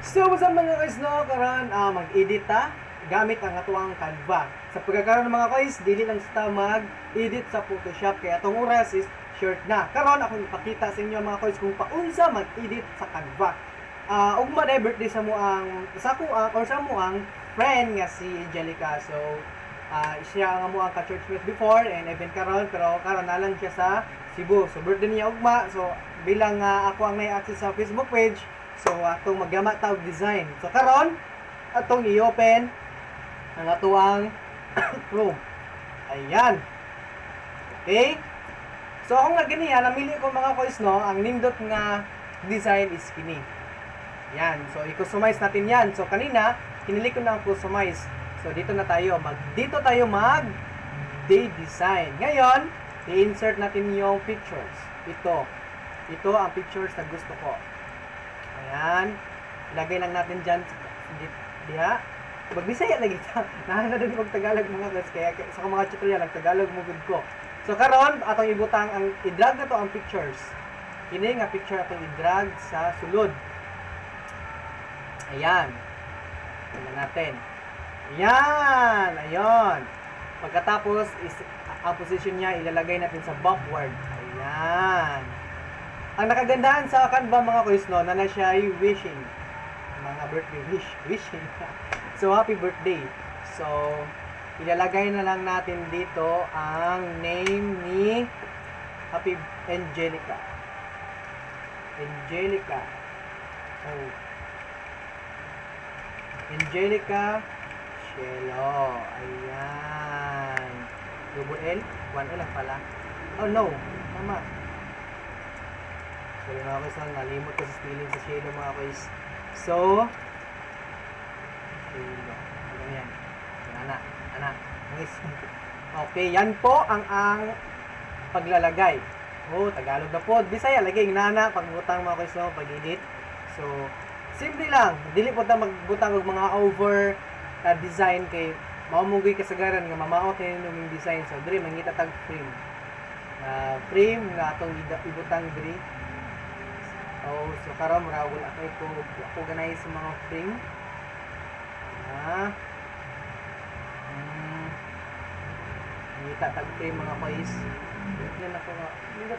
So, what's up mga guys, no? Karon mag-edit ta gamit ang atuang Canva. Sa pagkakaroon ng mga guys, dili lang sa mag-edit sa Photoshop kaya atong oras is short na. Karon ako ipakita sa inyo mga guys kung paunsa mag-edit sa Canva. Ugma na birthday sa mo ang sa mo ang friend nga si Angelica. So, siya ang mo ang ka-churchmate before and even karon pero karon na lang siya sa Cebu. So, birthday niya ugma. So, bilang ako ang may access sa Facebook page, so atong magama tawag design. So karon atong i-open ang atuang Chrome. Ayan. Okay? So akong nagganiya, namili ko mga guys no, ang nindot nga design is kini. Yan. So i-customize natin yan. So kanina kinili ko na ang customize. So dito tayo mag day design. Ngayon, i-insert natin yung pictures. Ito ang pictures na gusto ko. Ayan. Ilagay lang natin dyan. Diha. Magbisaya lagi ta. Nahanap din kong Tagalog mga guys. Kaya sa mga tutorial, nag-Tagalog mo good ko. So karon atong ibutang ang i-drag na to ang pictures. Kini nga picture atong i-drag sa sulod. Ayan. Tingnan natin. Ayan. Ayon. Pagkatapos, ang position niya ilalagay natin sa backward. Ayan. Ang nakagandahan sa Canva mga kuys no, na siya ay wishing. Mga birthday wishing. So happy birthday. So ilalagay na lang natin dito ang name ni Happy Angelica. Angelica. Oh. Angelica Cielo. Ayan. Double L? 1L lang pala. Oh no. Tama. So mga guys, nalimot ko sa spelling sa Cielo mga guys. So Cielo. Ano yan? Anak. Guys. Okay, yan po ang paglalagay. Oh, Tagalog na po. Bisaya lagi nana pagbutang mga guys no, pag-edit. So simple lang. Dili po ta magbutang og mga over design kay maumugoy kasagaran nga mamaot yung design. So diri mangita tag frame. Frame nga atong ibutang diri. Oh, so karon mura wala kay ko organize sa mga frame. Ngita tag frame mga guys. Yan ako nga.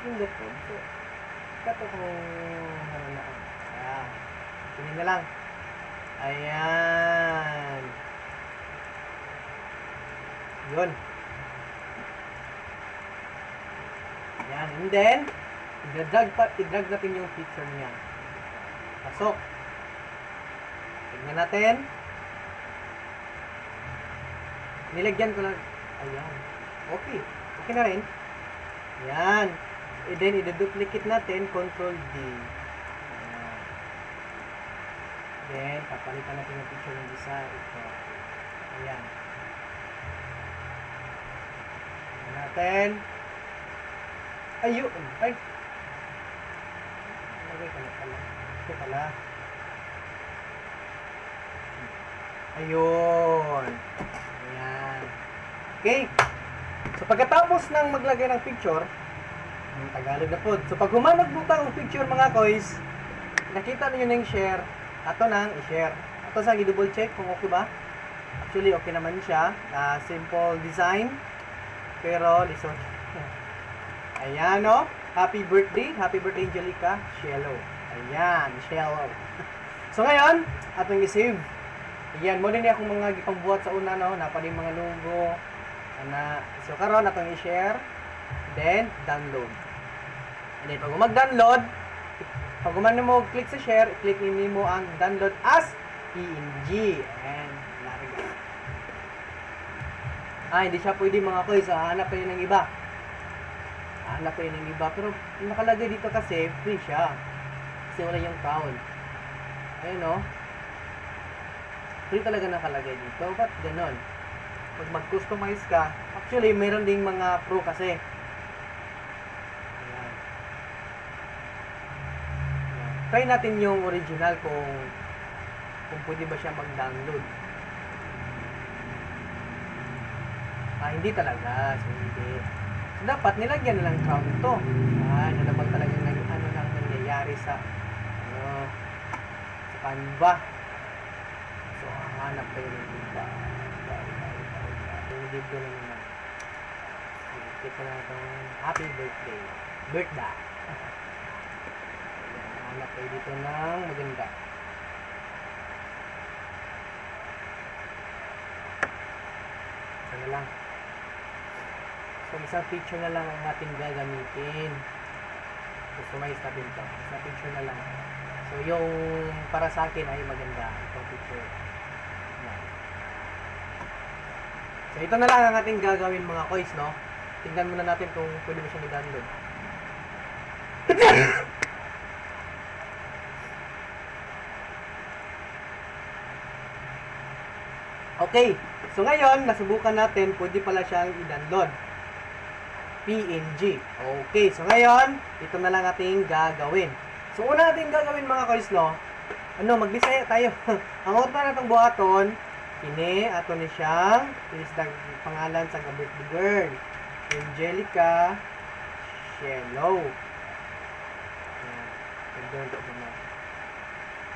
Pindot ko. So kato ko ano na. Tingnan na lang. Ayan. Yun. Ayan. And then i-drag natin yung picture niya. Pasok. Tingnan natin. Nilagyan ko lang. Ayan. Okay. Okay na rin. Ayan. And then, i-duplicate natin. Ctrl D. Ayan. Then, papalitan natin yung picture ng isa. Ito. Ayan. Tingnan natin. Ayun. Ay. Lagay ka na pala. Ito pala. Ayun. Ayan. Okay. So, pagkatapos ng maglagay ng picture, ang Tagalog na po. So, pag humanag butang ang picture mga koys, nakita niyo na yung share, ato nang i-share. Ato sa i-double check kung okay ba. Actually, okay naman siya. Simple design. Pero, listen. Ayan, no? Happy birthday Angelica Cielo. Ayan, Cielo. So ngayon, atong i-save. Ayan, mo din akong mga gipangbuhat sa una, no? Napali mga logo. So karon atong i-share. Then, download. And then, pag mag-download, pag mo click sa share, i-click mo ang download as PNG. And, nariga. Hindi siya pwede mga koys. Hanap pa yun ng iba. Pero nakalagay dito kasi free siya. Kasi wala yung count. Ayun no. Free talaga nakalagay dito. Ba't ganon? Pag mag-customize ka, actually meron ding mga pro kasi. Ayan. Try natin yung original kung pwede ba siya mag-download. Hindi talaga. So, hindi. So, dapat nilagyan na lang crown ito. Ano naman talagang nangyayari sa Canva. So, hanap kayo ng Canva. Yung libro na naman. Kita na itong happy birthday. Birthday. Hanap kayo dito ng maganda. Ito na lang. So, isang picture na lang ang ating gagamitin. Customize natin ito. Isang picture na lang. So, yung para sa akin ay maganda. Itong picture. Yan. So, ito na lang ang ating gagawin mga kois, no? Tingnan muna natin kung pwede mo siyang i-download. Okay. So, ngayon, nasubukan natin, pwede pala siyang i-download. PNG. Okay. So, ngayon, ito na lang ating gagawin. So, una natin gagawin mga kois, no? Magbisaya tayo. Ang auto na itong buhaton, kini, ato ni siyang, ilisdag pangalan sa birthday girl. Angelica Shello.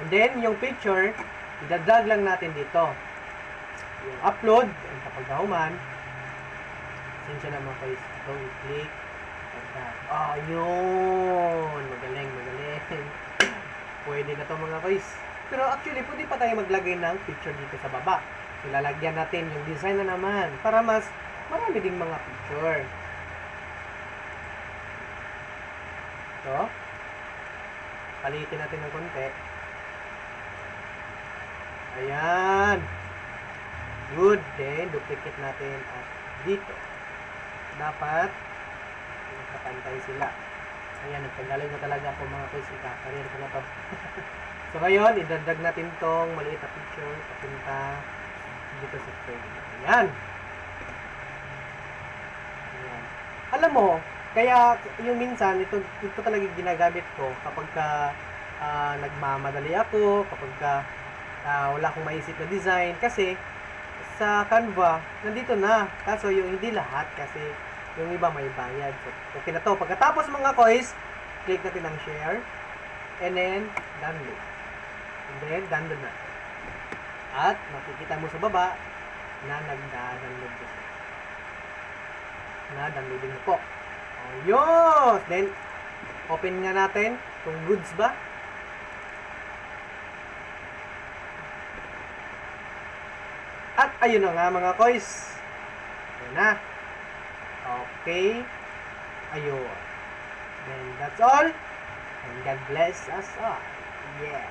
And then, yung picture, idadrag lang natin dito. Yung upload, ang kapagdahuman, sinsya naman kayo ito, i-click. Yun! Magaling. Pwede na to mga guys. Pero actually, pwede pa tayo maglagay ng picture dito sa baba. So, lalagyan natin yung design na naman para mas marami ding mga picture. So, palitin natin ng konti. Ayan. Good. Then, duplicate natin at dito. Dapat kapantay sila. Ayan, nagtagalog na talaga ako mga guys. Ika-career ko na to. So, ngayon, idadrag natin tong maliit na picture papunta dito sa frame. Ayan. Ayan. Alam mo, kaya yung minsan, ito talaga ginagamit ko kapag nagmamadali ako, kapag wala akong maisip na design. Kasi, sa Canva, nandito na. Kaso, yung hindi lahat kasi yung iba may bayad. So, okay na to. Pagkatapos mga kois, click natin ang share. And then, download. And then, download na. At, makikita mo sa baba na nagda-download ko. Na-downloading mo po. Ayos! Then, open nga natin kung goods ba. At ayun na nga mga kois. Ayun na. Okay. Ayun. Then that's all. And God bless us all. Yeah.